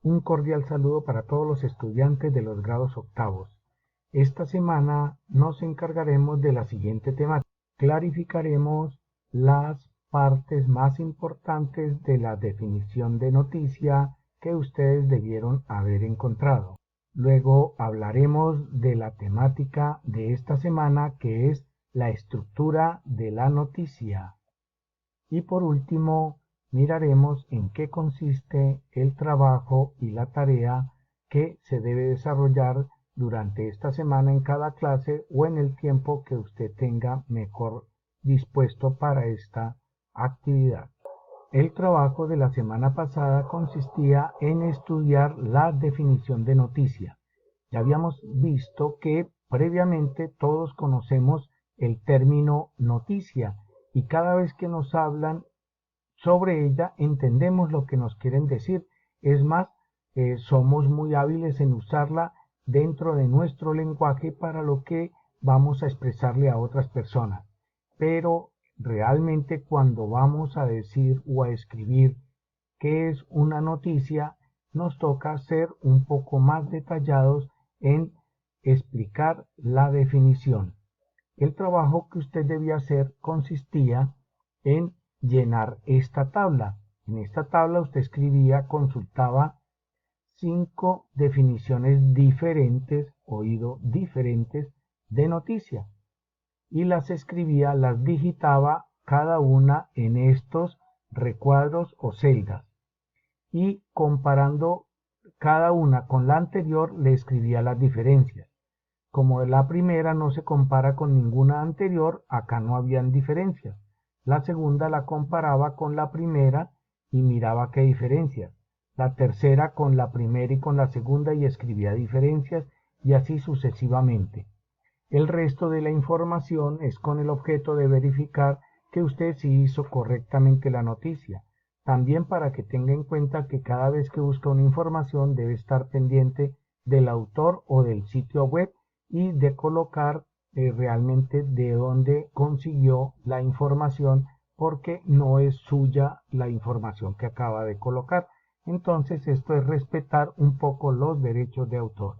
Un cordial saludo para todos los estudiantes de los grados octavos. Esta semana nos encargaremos de la siguiente temática. Clarificaremos las partes más importantes de la definición de noticia que ustedes debieron haber encontrado. Luego hablaremos de la temática de esta semana, que es la estructura de la noticia. Y por último, miraremos en qué consiste el trabajo y la tarea que se debe desarrollar durante esta semana en cada clase o en el tiempo que usted tenga mejor dispuesto para esta actividad. El trabajo de la semana pasada consistía en estudiar la definición de noticia. Ya habíamos visto que previamente todos conocemos el término noticia y cada vez que nos hablan sobre ella entendemos lo que nos quieren decir. Es más, somos muy hábiles en usarla dentro de nuestro lenguaje para lo que vamos a expresarle a otras personas. Pero realmente cuando vamos a decir o a escribir qué es una noticia, nos toca ser un poco más detallados en explicar la definición. El trabajo que usted debía hacer consistía en llenar esta tabla. En esta tabla usted escribía, consultaba 5 definiciones diferentes, oído, diferentes de noticia, y las escribía, las digitaba cada una en estos recuadros o celdas, y comparando cada una con la anterior le escribía las diferencias. Como la primera no se compara con ninguna anterior, acá no habían diferencias. La segunda la comparaba con la primera y miraba qué diferencias. La tercera con la primera y con la segunda y escribía diferencias, y así sucesivamente. El resto de la información es con el objeto de verificar que usted sí hizo correctamente la noticia. También para que tenga en cuenta que cada vez que busca una información debe estar pendiente del autor o del sitio web y de colocar realmente de dónde consiguió la información, porque no es suya la información que acaba de colocar. Entonces esto es respetar un poco los derechos de autor.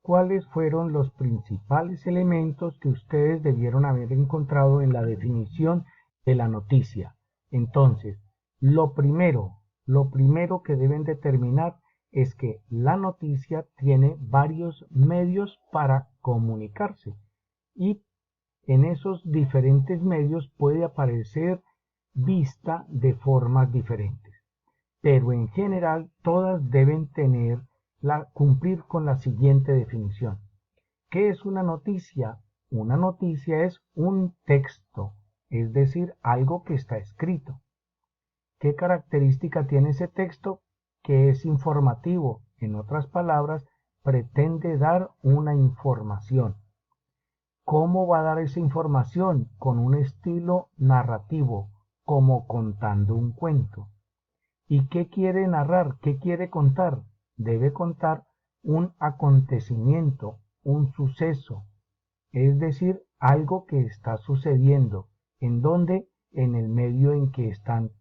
¿Cuáles fueron los principales elementos que ustedes debieron haber encontrado en la definición de la noticia? Entonces, lo primero que deben determinar es que la noticia tiene varios medios para comunicarse, y en esos diferentes medios puede aparecer vista de formas diferentes, pero en general todas deben cumplir con la siguiente definición. ¿Qué es una noticia? Una noticia es un texto, es decir, algo que está escrito. ¿Qué característica tiene ese texto? Que es informativo. En otras palabras, pretende dar una información. ¿Cómo va a dar esa información? Con un estilo narrativo, como contando un cuento. ¿Y qué quiere narrar? ¿Qué quiere contar? Debe contar un acontecimiento, un suceso, es decir, algo que está sucediendo. ¿En dónde? En el medio en que están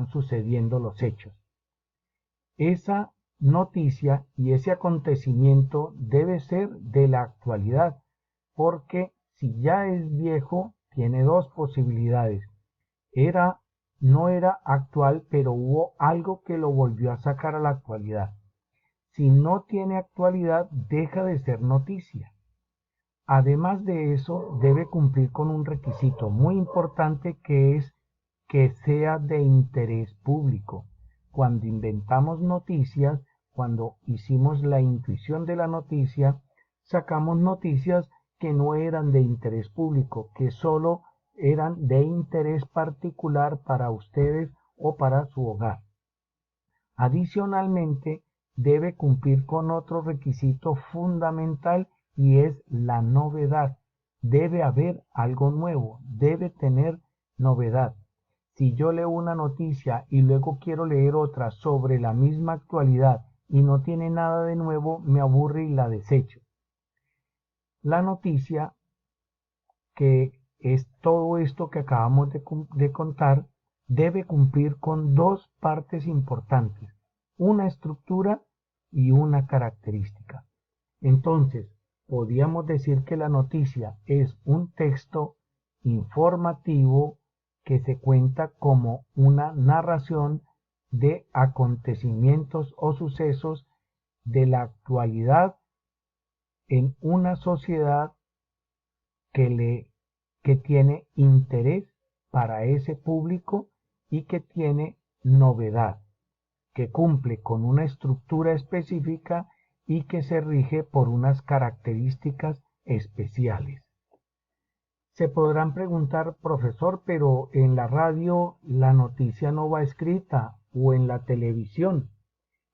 sucediendo los hechos. Esa noticia y ese acontecimiento debe ser de la actualidad, porque si ya es viejo, tiene dos posibilidades. No era actual, pero hubo algo que lo volvió a sacar a la actualidad. Si no tiene actualidad, deja de ser noticia. Además de eso, debe cumplir con un requisito muy importante, que es que sea de interés público. Cuando inventamos noticias, cuando hicimos la intuición de la noticia, sacamos noticias que no eran de interés público, que solo eran de interés particular para ustedes o para su hogar. Adicionalmente, debe cumplir con otro requisito fundamental, y es la novedad. Debe haber algo nuevo, debe tener novedad. Si yo leo una noticia y luego quiero leer otra sobre la misma actualidad y no tiene nada de nuevo, me aburre y la desecho. La noticia, que es todo esto que acabamos de contar, debe cumplir con dos partes importantes, una estructura y una característica. Entonces, podríamos decir que la noticia es un texto informativo que se cuenta como una narración de acontecimientos o sucesos de la actualidad en una sociedad que tiene interés para ese público y que tiene novedad, que cumple con una estructura específica y que se rige por unas características especiales. Se podrán preguntar, profesor, pero en la radio la noticia no va escrita o en la televisión.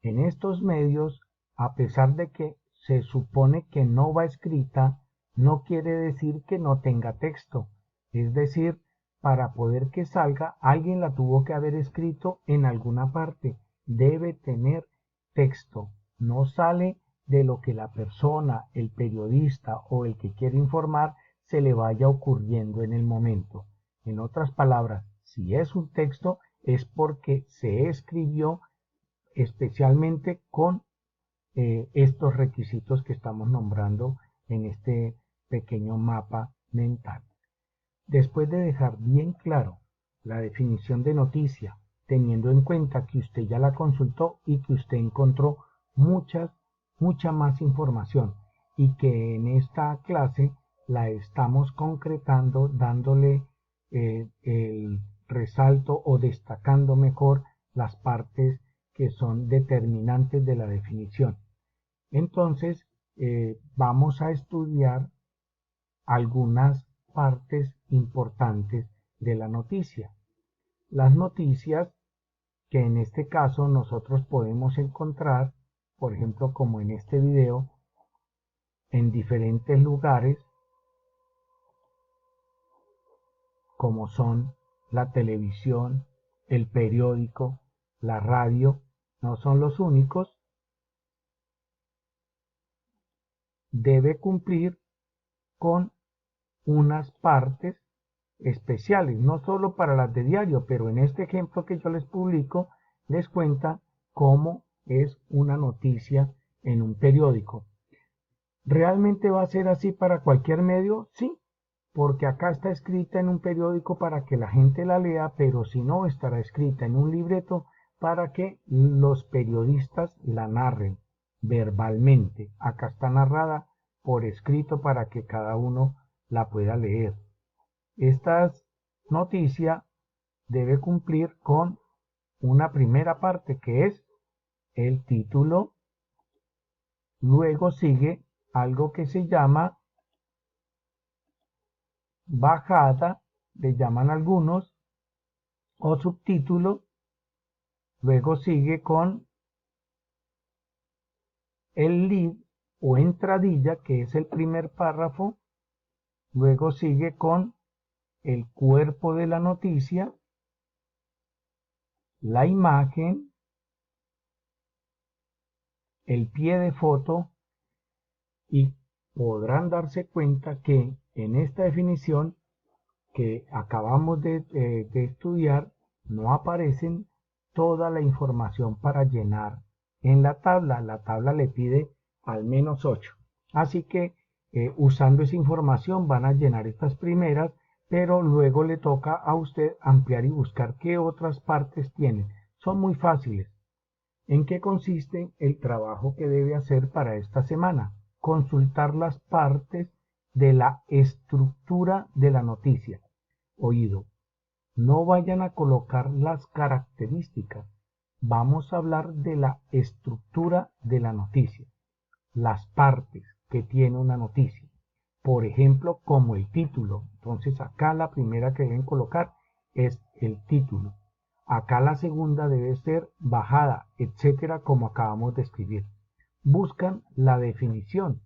En estos medios, a pesar de que se supone que no va escrita, no quiere decir que no tenga texto. Es decir, para poder que salga, alguien la tuvo que haber escrito en alguna parte. Debe tener texto. No sale de lo que la persona, el periodista o el que quiere informar se le vaya ocurriendo en el momento. En otras palabras, si es un texto, es porque se escribió especialmente con estos requisitos que estamos nombrando en este pequeño mapa mental. Después de dejar bien claro la definición de noticia, teniendo en cuenta que usted ya la consultó y que usted encontró mucha más información y que en esta clase la estamos concretando dándole el resalto o destacando mejor las partes que son determinantes de la definición. Entonces, vamos a estudiar algunas partes importantes de la noticia. Las noticias que en este caso nosotros podemos encontrar, por ejemplo, como en este video, en diferentes lugares, como son la televisión, el periódico, la radio, no son los únicos, debe cumplir con unas partes especiales, no solo para las de diario, pero en este ejemplo que yo les publico, les cuenta cómo es una noticia en un periódico. ¿Realmente va a ser así para cualquier medio? Sí, porque acá está escrita en un periódico para que la gente la lea, pero si no, estará escrita en un libreto para que los periodistas la narren verbalmente. Acá está narrada por escrito para que cada uno la pueda leer. Esta noticia debe cumplir con una primera parte que es el título, luego sigue algo que se llama bajada, le llaman algunos, o subtítulo, luego sigue con el lead o entradilla, que es el primer párrafo, luego sigue con el cuerpo de la noticia, la imagen, el pie de foto, y podrán darse cuenta que en esta definición que acabamos de estudiar no aparecen toda la información para llenar en la tabla. La tabla le pide al menos 8. Así que usando esa información van a llenar estas primeras, pero luego le toca a usted ampliar y buscar qué otras partes tienen. Son muy fáciles. ¿En qué consiste el trabajo que debe hacer para esta semana? Consultar las partes de la estructura de la noticia. Oído, no vayan a colocar las características. Vamos a hablar de la estructura de la noticia, las partes que tiene una noticia. Por ejemplo, como el título. Entonces acá la primera que deben colocar es el título. Acá la segunda debe ser bajada, etcétera, como acabamos de escribir. Buscan la definición.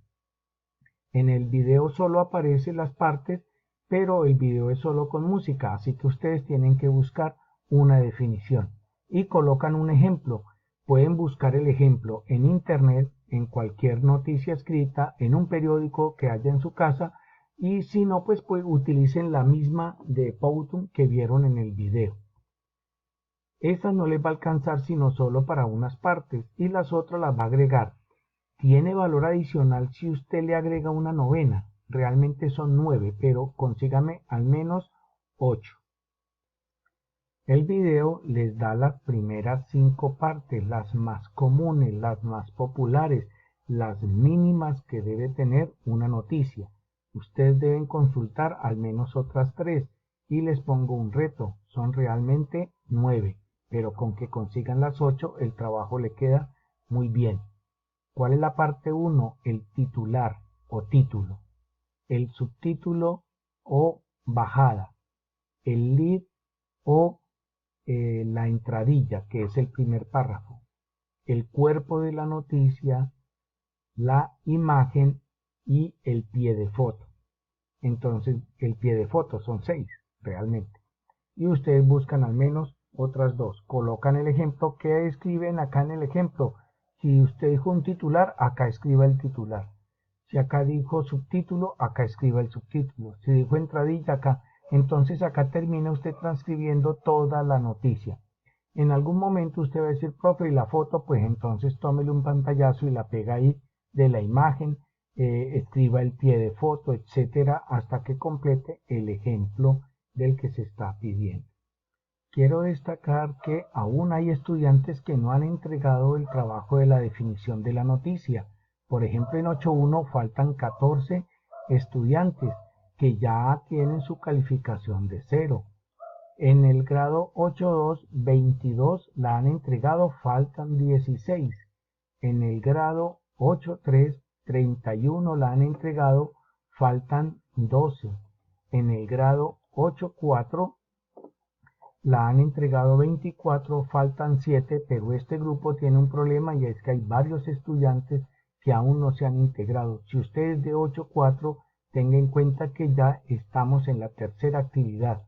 En el video solo aparecen las partes, pero el video es solo con música, así que ustedes tienen que buscar una definición y colocan un ejemplo. Pueden buscar el ejemplo en internet, en cualquier noticia escrita, en un periódico que haya en su casa, y si no, pues utilicen la misma de Powtoon que vieron en el video. Esa no les va a alcanzar sino solo para unas partes y las otras las va a agregar. Tiene valor adicional si usted le agrega una novena. Realmente son 9, pero consígame al menos 8. El video les da las primeras 5 partes, las más comunes, las más populares, las mínimas que debe tener una noticia. Ustedes deben consultar al menos otras 3 y les pongo un reto. Son realmente 9, pero con que consigan las 8 el trabajo le queda muy bien. ¿Cuál es la parte 1? El titular o título, el subtítulo o bajada, el lead o la entradilla, que es el primer párrafo, el cuerpo de la noticia, la imagen y el pie de foto. Entonces, el pie de foto son 6 realmente. Y ustedes buscan al menos otras 2. Colocan el ejemplo. ¿Qué escriben acá en el ejemplo? Si usted dijo un titular, acá escriba el titular. Si acá dijo subtítulo, acá escriba el subtítulo. Si dijo entradilla, acá. Entonces acá termina usted transcribiendo toda la noticia. En algún momento usted va a decir, profe, y la foto, pues entonces tómele un pantallazo y la pega ahí de la imagen, escriba el pie de foto, etcétera, hasta que complete el ejemplo del que se está pidiendo. Quiero destacar que aún hay estudiantes que no han entregado el trabajo de la definición de la noticia. Por ejemplo, en 8.1 faltan 14 estudiantes que ya tienen su calificación de 0. En el grado 8.2, 22 la han entregado, faltan 16. En el grado 8.3, 31 la han entregado, faltan 12. En el grado 8.4 la han entregado 24, faltan 7, pero este grupo tiene un problema y es que hay varios estudiantes que aún no se han integrado. Si usted es de 8.4, tenga en cuenta que ya estamos en la tercera actividad.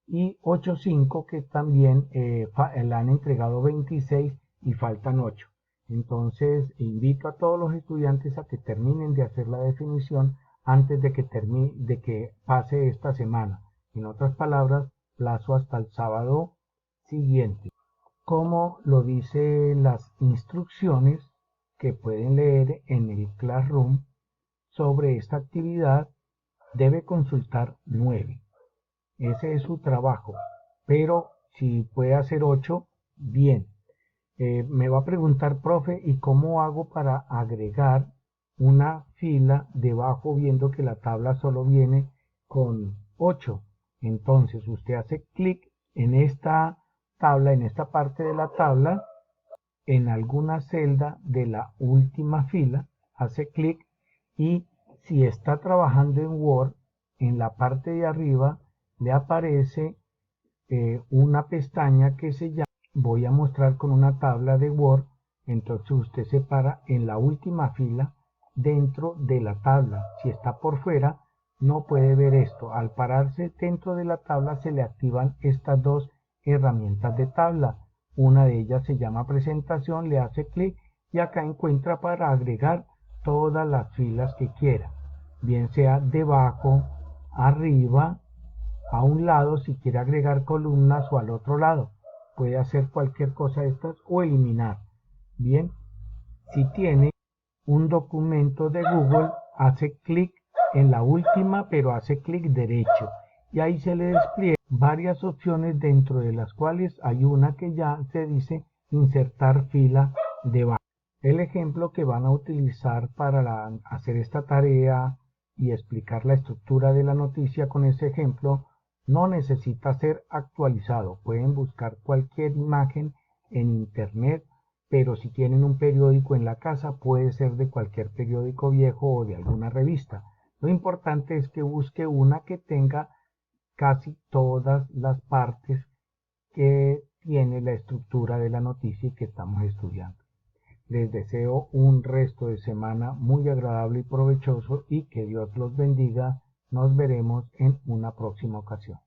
Y 8.5 que también la han entregado 26 y faltan 8. Entonces invito a todos los estudiantes a que terminen de hacer la definición antes de que pase esta semana. En otras palabras, plazo hasta el sábado siguiente. Como lo dicen las instrucciones que pueden leer en el Classroom sobre esta actividad, debe consultar 9. Ese es su trabajo, pero si puede hacer 8, bien. Me va a preguntar, profe, ¿y cómo hago para agregar una fila debajo viendo que la tabla solo viene con 8? Entonces usted hace clic en esta tabla, en esta parte de la tabla, en alguna celda de la última fila, hace clic y si está trabajando en Word, en la parte de arriba le aparece una pestaña que se llama, voy a mostrar con una tabla de Word, entonces usted se para en la última fila dentro de la tabla. Si está por fuera no puede ver esto. Al pararse dentro de la tabla se le activan estas dos herramientas de tabla. Una de ellas se llama presentación, le hace clic y acá encuentra para agregar todas las filas que quiera, bien sea debajo, arriba, a un lado si quiere agregar columnas o al otro lado. Puede hacer cualquier cosa de estas o eliminar. Bien, si tiene un documento de Google, hace clic en la última, pero hace clic derecho. Y ahí se le despliega varias opciones dentro de las cuales hay una que ya se dice insertar fila debajo. El ejemplo que van a utilizar para hacer esta tarea y explicar la estructura de la noticia con ese ejemplo no necesita ser actualizado. Pueden buscar cualquier imagen en internet, pero si tienen un periódico en la casa, puede ser de cualquier periódico viejo o de alguna revista. Lo importante es que busque una que tenga casi todas las partes que tiene la estructura de la noticia que estamos estudiando. Les deseo un resto de semana muy agradable y provechoso y que Dios los bendiga. Nos veremos en una próxima ocasión.